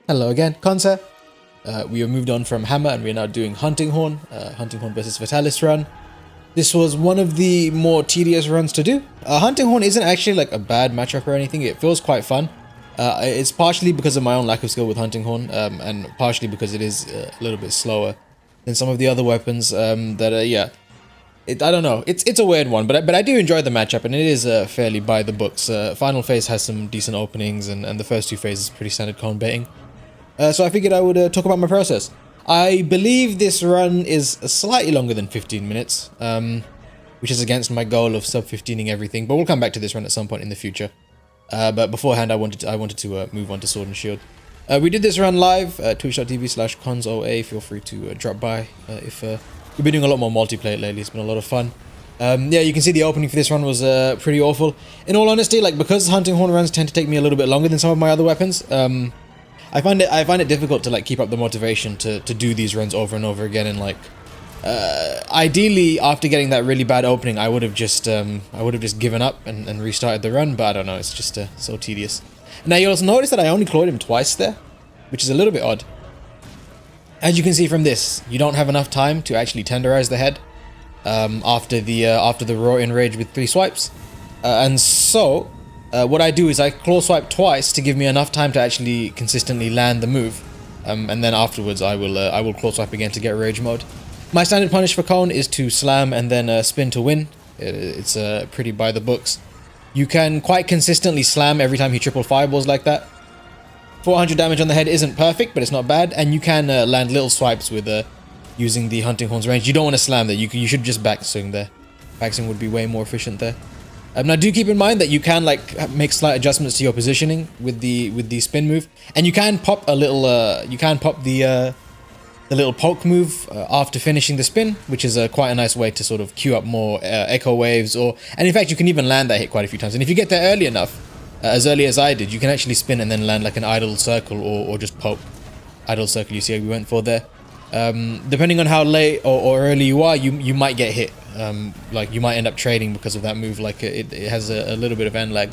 Hello again, Consa. We have moved on from Hammer and we are now doing Hunting Horn versus Fatalis run. This was one of the more tedious runs to do. Hunting Horn isn't actually like a bad matchup or anything, it feels quite fun. It's partially because of my own lack of skill with Hunting Horn, and partially because it is a little bit slower than some of the other weapons I don't know, it's a weird one, but I do enjoy the matchup and it is fairly by the books. Final phase has some decent openings and the first two phases pretty standard con baiting. So I figured I would talk about my process. I believe this run is slightly longer than 15 minutes, which is against my goal of sub-15ing everything, but we'll come back to this run at some point in the future. But beforehand, I wanted to move on to Sword and Shield. We did this run live, twitch.tv/consoa. Feel free to drop by if we've been doing a lot more multiplayer lately. It's been a lot of fun. Yeah, you can see the opening for this run was pretty awful. In all honesty, like, because Hunting Horn runs tend to take me a little bit longer than some of my other weapons, I find it difficult to like keep up the motivation to do these runs over and over again. And like, ideally, after getting that really bad opening, I would have just given up and restarted the run. But I don't know, it's just so tedious. Now you'll also notice that I only clawed him twice there, which is a little bit odd. As you can see from this, you don't have enough time to actually tenderize the head after the raw enrage with 3 swipes, and so. What I do is I claw swipe twice to give me enough time to actually consistently land the move, and then afterwards I will claw swipe again to get rage mode. My standard punish for Cone is to slam and then spin to win. It's pretty by the books. You can quite consistently slam every time he triple fireballs like that. 400 damage on the head isn't perfect, but it's not bad, and you can land little swipes with using the Hunting Horn's range. You don't want to slam there. You should just backswing there. Backswing would be way more efficient there. Now do keep in mind that you can like make slight adjustments to your positioning with the spin move, and you can pop a little the little poke move after finishing the spin, which is quite a nice way to sort of queue up more echo waves, and in fact you can even land that hit quite a few times. And if you get there early enough, as early as I did, you can actually spin and then land like an idle circle or just poke. Idle circle, you see how we went for there. Depending on how late or early you are, you might get hit. Like you might end up trading because of that move. Like it has a little bit of end lag,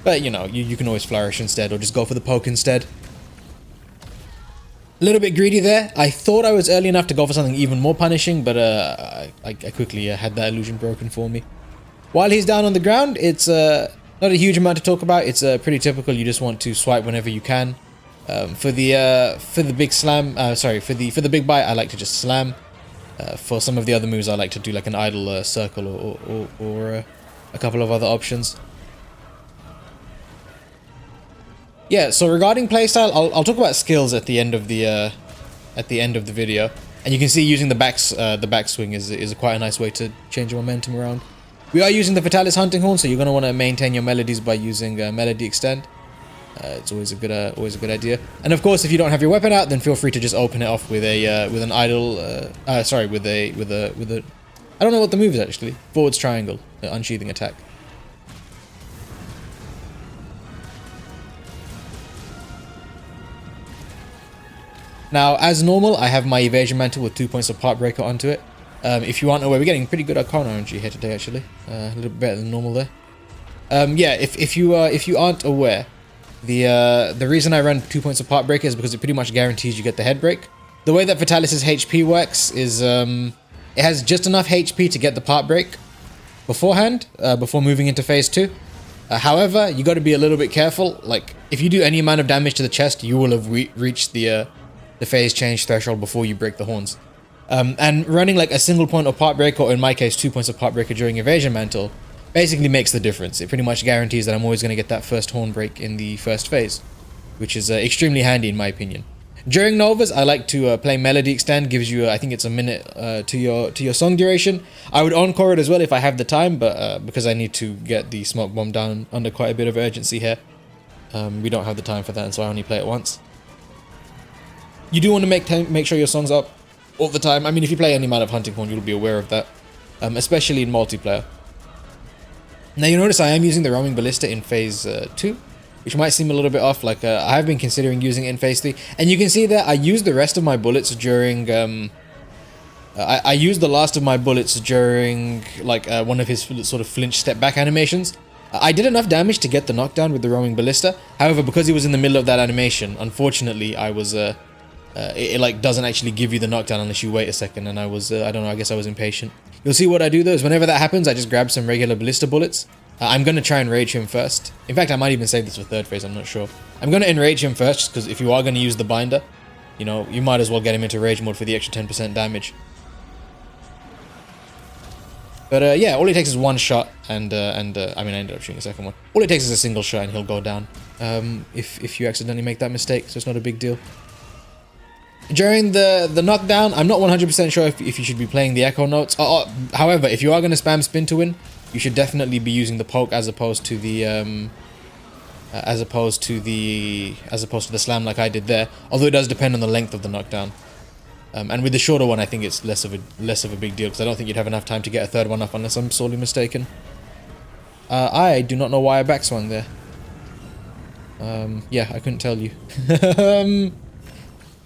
but you know you can always flourish instead or just go for the poke instead. A little bit greedy there. I thought I was early enough to go for something even more punishing, but I quickly had that illusion broken for me. While he's down on the ground, it's not a huge amount to talk about. It's pretty typical. You just want to swipe whenever you can. For the big slam, for the big bite, I like to just slam. For some of the other moves, I like to do like an idle circle or a couple of other options. Yeah. So regarding playstyle, I'll talk about skills at the end of the video, and you can see using the backswing is quite a nice way to change your momentum around. We are using the Fatalis Hunting Horn, so you're gonna want to maintain your melodies by using melody extend. It's always a good idea. And of course, if you don't have your weapon out, then feel free to just open it off with an idle with a I don't know what the move is actually. Forwards triangle, unsheathing attack. Now, as normal, I have my evasion mantle with 2 points of Heartbreaker onto it. If you aren't aware, we're getting pretty good Arcana RNG here today actually. A little bit better than normal there. Yeah, if you aren't aware, the reason I run 2 points of Heartbreaker is because it pretty much guarantees you get the head break. The way that Fatalis' HP works is it has just enough HP to get the part break beforehand, before moving into phase 2. However, you got to be a little bit careful. Like if you do any amount of damage to the chest, you will have reached the phase change threshold before you break the horns. And running like a single point of Heartbreaker, or in my case 2 points of Heartbreaker during evasion mantle, basically makes the difference. It pretty much guarantees that I'm always going to get that first horn break in the first phase, which is extremely handy in my opinion. During Novas, I like to play Melody Extend. Gives you, I think it's a minute to your song duration. I would encore it as well if I have the time, but because I need to get the smoke bomb down under quite a bit of urgency here, we don't have the time for that, and so I only play it once. You do want to make sure your song's up all the time. I mean, if you play any amount of Hunting Horn, you'll be aware of that, especially in multiplayer. Now you notice I am using the roaming ballista in phase 2, which might seem a little bit off. Like I have been considering using it in phase 3, and you can see that I used the rest of my bullets during I used the last of my bullets during like one of his sort of flinch step back animations. I did enough damage to get the knockdown with the roaming ballista. However, because he was in the middle of that animation, unfortunately, I was it like doesn't actually give you the knockdown unless you wait a second, and I was I don't know, I guess I was impatient. You'll see what I do though is whenever that happens, I just grab some regular ballista bullets. I'm gonna try and rage him first. In fact, I might even save this for third phase, I'm not sure. I'm gonna enrage him first, just because if you are gonna use the binder, you know, you might as well get him into rage mode for the extra 10% damage. But yeah, all it takes is one shot, and I mean, I ended up shooting a second one. All it takes is a single shot and he'll go down, if you accidentally make that mistake, so it's not a big deal. During the knockdown, I'm not 100% sure if you should be playing the echo notes. However, if you are going to spam spin to win, you should definitely be using the poke as opposed to the slam like I did there. Although it does depend on the length of the knockdown. And with the shorter one, I think it's less of a big deal because I don't think you'd have enough time to get a third one up unless I'm sorely mistaken. I do not know why I backswung there. Yeah, I couldn't tell you.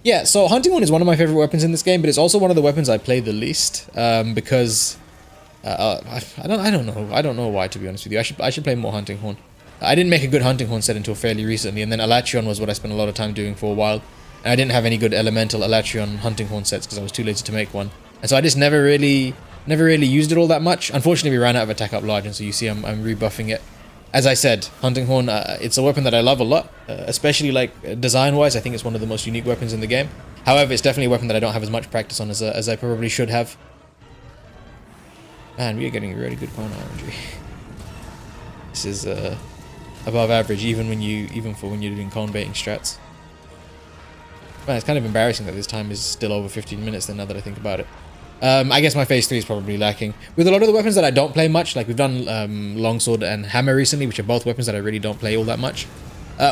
Yeah, so hunting horn is one of my favorite weapons in this game, but it's also one of the weapons I play the least because I don't know why, to be honest with you. I should play more hunting horn. I didn't make a good hunting horn set until fairly recently, and then Alatrion was what I spent a lot of time doing for a while. And I didn't have any good elemental Alatrion hunting horn sets because I was too lazy to make one. And so I just never really used it all that much. Unfortunately, we ran out of attack up large, and so you see I'm rebuffing it. As I said, hunting horn, it's a weapon that I love a lot, especially like design-wise. I think it's one of the most unique weapons in the game. However, it's definitely a weapon that I don't have as much practice on as I probably should have. Man, we are getting really good cone RNG. This is above average, even for when you're doing cone baiting strats. Man, it's kind of embarrassing that this time is still over 15 minutes then, now that I think about it. I guess my phase 3 is probably lacking. With a lot of the weapons that I don't play much, like we've done longsword and hammer recently, which are both weapons that I really don't play all that much.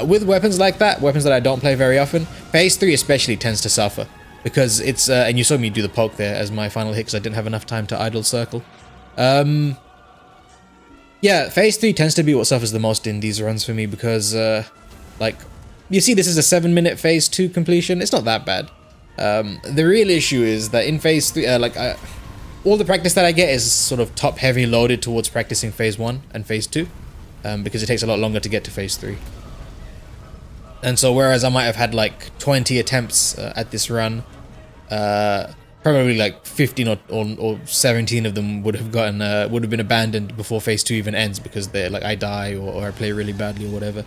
With weapons like that, weapons that I don't play very often, phase 3 especially tends to suffer. Because it's, and you saw me do the poke there as my final hit because I didn't have enough time to idle circle. Yeah, phase 3 tends to be what suffers the most in these runs for me because, like, you see this is a 7-minute phase 2 completion. It's not that bad. The real issue is that in phase 3, all the practice that I get is sort of top heavy loaded towards practicing phase 1 and phase 2, because it takes a lot longer to get to phase 3. And so whereas I might have had like 20 attempts at this run, probably like 15 or 17 of them would have been abandoned before phase 2 even ends because they're like I die or I play really badly or whatever.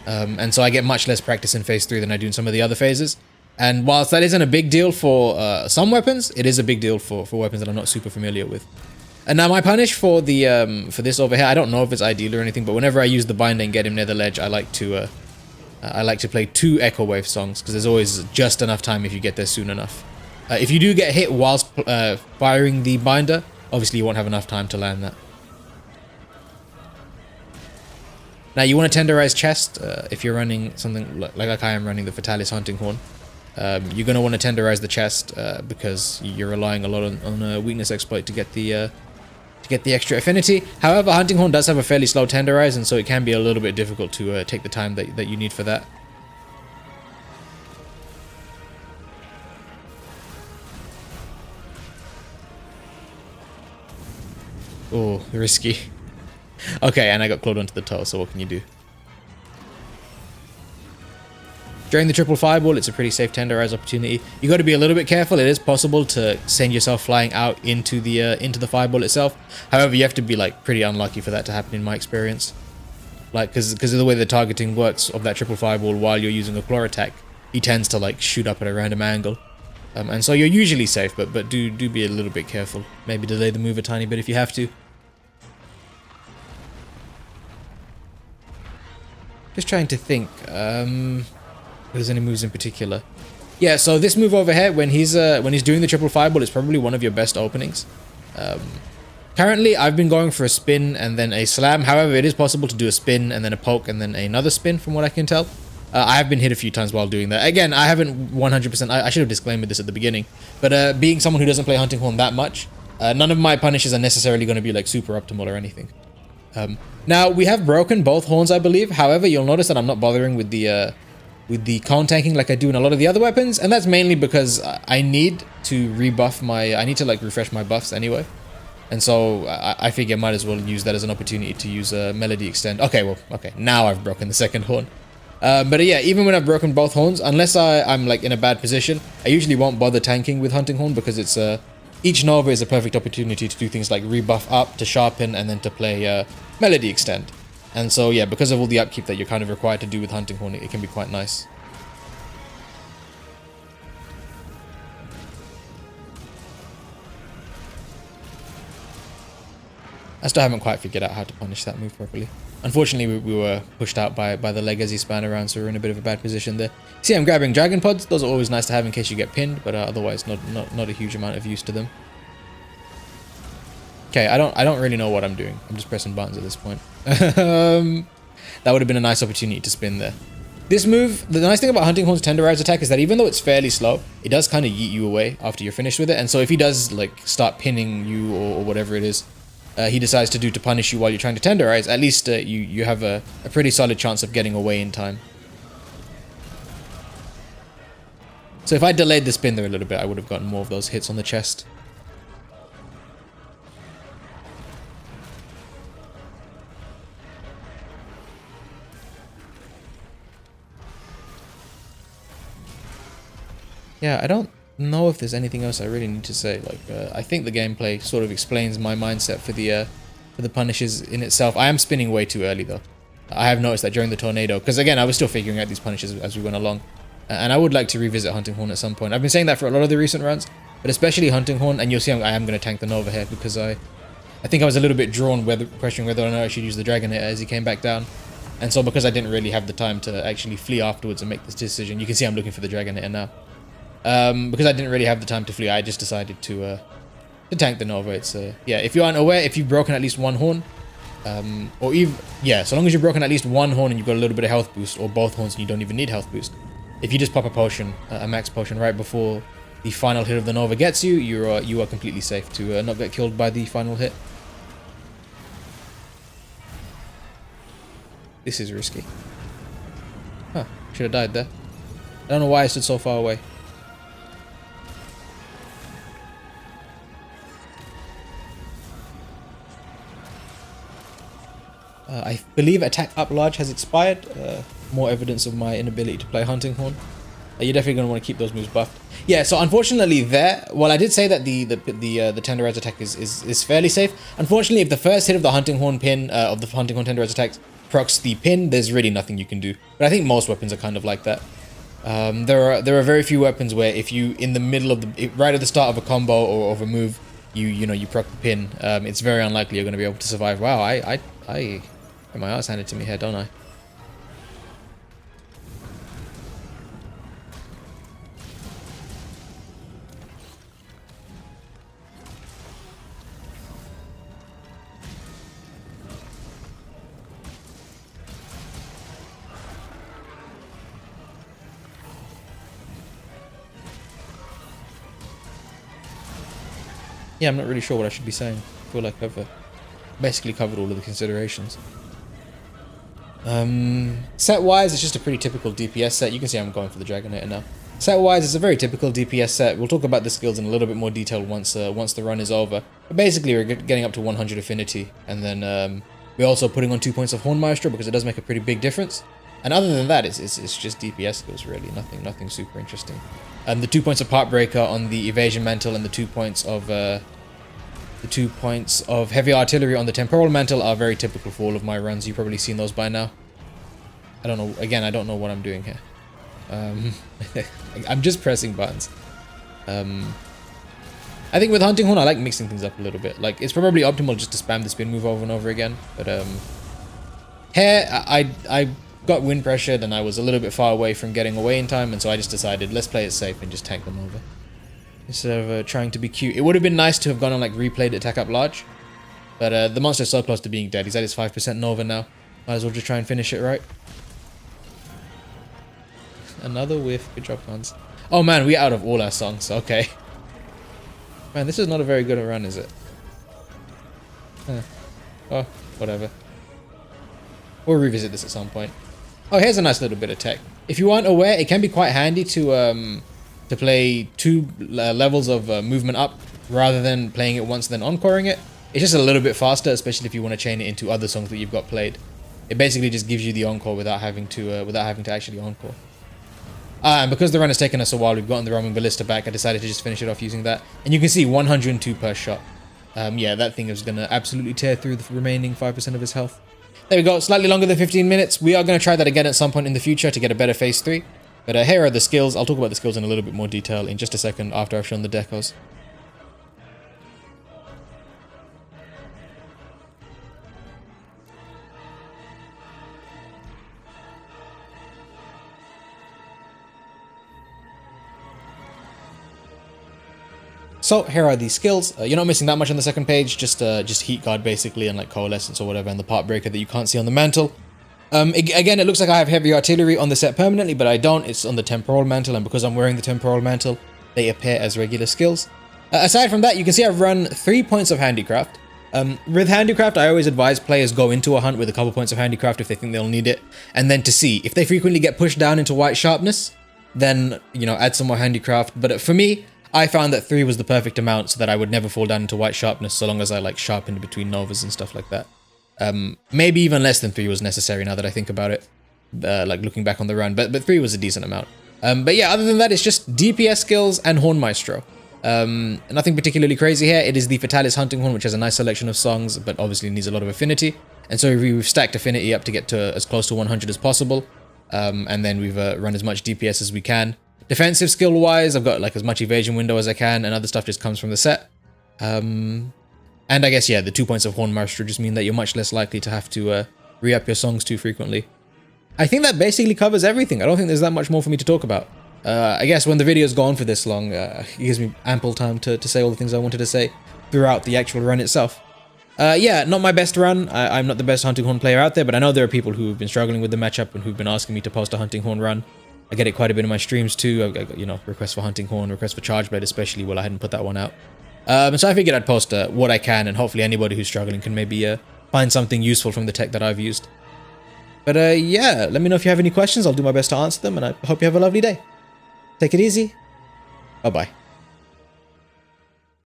And so I get much less practice in phase 3 than I do in some of the other phases. And whilst that isn't a big deal for some weapons, it is a big deal for weapons that I'm not super familiar with. And now my punish for the for this over here, I don't know if it's ideal or anything, but whenever I use the binder and get him near the ledge, I like to play 2 Echo Wave songs because there's always just enough time if you get there soon enough. If you do get hit whilst firing the binder, obviously you won't have enough time to land that. Now you want to tenderize chest if you're running something like I am running the Fatalis hunting horn. You're going to want to tenderize the chest because you're relying a lot on a weakness exploit to get the extra affinity. However, hunting horn does have a fairly slow tenderize, and so it can be a little bit difficult to take the time that you need for that. Oh, risky. Okay, and I got clawed onto the toe, so what can you do? During the triple fireball, it's a pretty safe tenderize opportunity. You got to be a little bit careful. It is possible to send yourself flying out into the fireball itself. However, you have to be like pretty unlucky for that to happen in my experience. Like, because of the way the targeting works of that triple fireball while you're using a claw attack, he tends to like shoot up at a random angle. And so you're usually safe, but do be a little bit careful. Maybe delay the move a tiny bit if you have to. Just trying to think. If there's any moves in particular. Yeah, so this move over here, when he's doing the triple fireball, is probably one of your best openings. Currently, I've been going for a spin and then a slam. However, it is possible to do a spin and then a poke and then another spin, from what I can tell. I have been hit a few times while doing that. Again, I haven't 100%... I should have disclaimed this at the beginning. But being someone who doesn't play hunting horn that much, none of my punishes are necessarily going to be like super optimal or anything. Now, we have broken both horns, I believe. However, you'll notice that I'm not bothering with the cone tanking like I do in a lot of the other weapons, and that's mainly because I need to rebuff my... I need to like refresh my buffs anyway. And so I figure I might as well use that as an opportunity to use a melody extend. Okay, well, okay, now I've broken the second horn. But yeah, even when I've broken both horns, unless I'm like in a bad position, I usually won't bother tanking with hunting horn because it's each Nova is a perfect opportunity to do things like rebuff up, to sharpen, and then to play melody extend. And so yeah, because of all the upkeep that you're kind of required to do with hunting horn, it can be quite nice. I still haven't quite figured out how to punish that move properly. Unfortunately, we were pushed out by the leg as he span around, so we're in a bit of a bad position there. See, I'm grabbing dragon pods. Those are always nice to have in case you get pinned, but otherwise not a huge amount of use to them. Okay, I don't really know what I'm doing. I'm just pressing buttons at this point. That would have been a nice opportunity to spin there. This move, the nice thing about Hunting Horn's Tenderize attack is that even though it's fairly slow, it does kind of yeet you away after you're finished with it. And so if he does like start pinning you or whatever it is, he decides to do to punish you while you're trying to tenderize, at least you have a pretty solid chance of getting away in time. So if I delayed the spin there a little bit, I would have gotten more of those hits on the chest. Yeah, I don't know if there's anything else I really need to say. Like, I think the gameplay sort of explains my mindset for the punishes in itself. I am spinning way too early though. I have noticed that during the tornado, because again, I was still figuring out these punishes as we went along, and I would like to revisit Hunting Horn at some point. I've been saying that for a lot of the recent runs, but especially Hunting Horn, and you'll see I am going to tank the Nova here because I think I was a little bit drawn questioning whether or not I should use the Dragon Hitter as he came back down. And so because I didn't really have the time to actually flee afterwards and make this decision, you can see I'm looking for the Dragon Hitter now. Because I didn't really have the time to flee, I just decided to tank the Nova. It's yeah, if you aren't aware, if you've broken at least one horn, or even, yeah, so long as you've broken at least one horn and you've got a little bit of health boost, or both horns and you don't even need health boost, if you just pop a potion, a max potion right before the final hit of the Nova gets you, you are completely safe to not get killed by the final hit. This is risky. Huh, should have died there. I don't know why I stood so far away. I believe attack up large has expired. More evidence of my inability to play Hunting Horn. You're definitely going to want to keep those moves buffed. Yeah, so unfortunately there, well, I did say that the Tenderize attack is fairly safe. Unfortunately, if the first hit of the Hunting Horn pin, of the Hunting Horn Tenderize attack procs the pin, there's really nothing you can do. But I think most weapons are kind of like that. There are very few weapons where if you, in the middle of the, right at the start of a combo or of a move, you proc the pin, it's very unlikely you're going to be able to survive. Wow, I get my ass handed to me here, don't I? Yeah, I'm not really sure what I should be saying. I feel like I've basically covered all of the considerations. Set-wise, it's just a pretty typical DPS set. You can see I'm going for the Dragon Hitter now. Set-wise, it's a very typical DPS set. We'll talk about the skills in a little bit more detail once the run is over. But basically, we're getting up to 100 affinity, and then we're also putting on 2 points of Horn Maestro because it does make a pretty big difference. And other than that, it's just DPS skills really, nothing super interesting. The 2 points of Partbreaker on the Evasion Mantle and the 2 points of Heavy Artillery on the Temporal Mantle are very typical for all of my runs. You've probably seen those by now. I don't know. Again, I don't know what I'm doing here. I'm just pressing buttons. I think with Hunting Horn, I like mixing things up a little bit. Like, it's probably optimal just to spam the spin move over and over again. But here, I got wind pressured and I was a little bit far away from getting away in time, and so I just decided, let's play it safe and just tank them over. Instead of trying to be cute. It would have been nice to have gone on like replayed attack up large. But the monster's so close to being dead. He's at his 5% Nova now. Might as well just try and finish it right. Another whiff. Good job, Hans. Oh man, we're out of all our songs. Okay. Man, this is not a very good run, is it? Oh, whatever. We'll revisit this at some point. Oh, here's a nice little bit of tech. If you aren't aware, it can be quite handy to play two levels of movement up rather than playing it once and then encoring it. It's just a little bit faster, especially if you want to chain it into other songs that you've got played. It basically just gives you the encore without having to actually encore. And because the run has taken us a while, we've gotten the roaming ballista back. I decided to just finish it off using that, and you can see 102 per shot. Yeah, that thing is gonna absolutely tear through the remaining 5% of his health. There we go, slightly longer than 15 minutes. We are going to try that again at some point in the future to get a better phase 3. But here are the skills. I'll talk about the skills in a little bit more detail in just a second after I've shown the decos. So here are these skills. You're not missing that much on the second page, just heat guard basically, and like coalescence or whatever, and the part breaker that you can't see on the mantle. Again, it looks like I have heavy artillery on the set permanently, but I don't. It's on the temporal mantle, and because I'm wearing the temporal mantle, they appear as regular skills. Aside from that, you can see I've run 3 points of handicraft. With handicraft, I always advise players go into a hunt with a couple points of handicraft if they think they'll need it, and then to see if they frequently get pushed down into white sharpness, then add some more handicraft. But for me, I found that 3 was the perfect amount so that I would never fall down into white sharpness so long as I like sharpened between novas and stuff like that. Maybe even less than 3 was necessary now that I think about it, like looking back on the run, but 3 was a decent amount. But yeah, other than that, it's just DPS skills and Horn Maestro. Nothing particularly crazy here. It is the Fatalis Hunting Horn, which has a nice selection of songs, but obviously needs a lot of affinity. And so we've stacked affinity up to get to as close to 100 as possible. And then we've run as much DPS as we can. Defensive skill wise, I've got like as much evasion window as I can, and other stuff just comes from the set. And I guess, yeah, the 2 points of Horn Maestro just mean that you're much less likely to have to re-up your songs too frequently. I think that basically covers everything. I don't think there's that much more for me to talk about. I guess when the video's gone for this long, it gives me ample time to say all the things I wanted to say throughout the actual run itself. Yeah, not my best run. I'm not the best Hunting Horn player out there, but I know there are people who've been struggling with the matchup and who've been asking me to post a Hunting Horn run. I get it quite a bit in my streams too. I got, requests for Hunting Horn, requests for Charge Blade especially. Well, I hadn't put that one out. So I figured I'd post what I can, and hopefully anybody who's struggling can maybe find something useful from the tech that I've used. But yeah, let me know if you have any questions. I'll do my best to answer them, and I hope you have a lovely day. Take it easy. Bye-bye.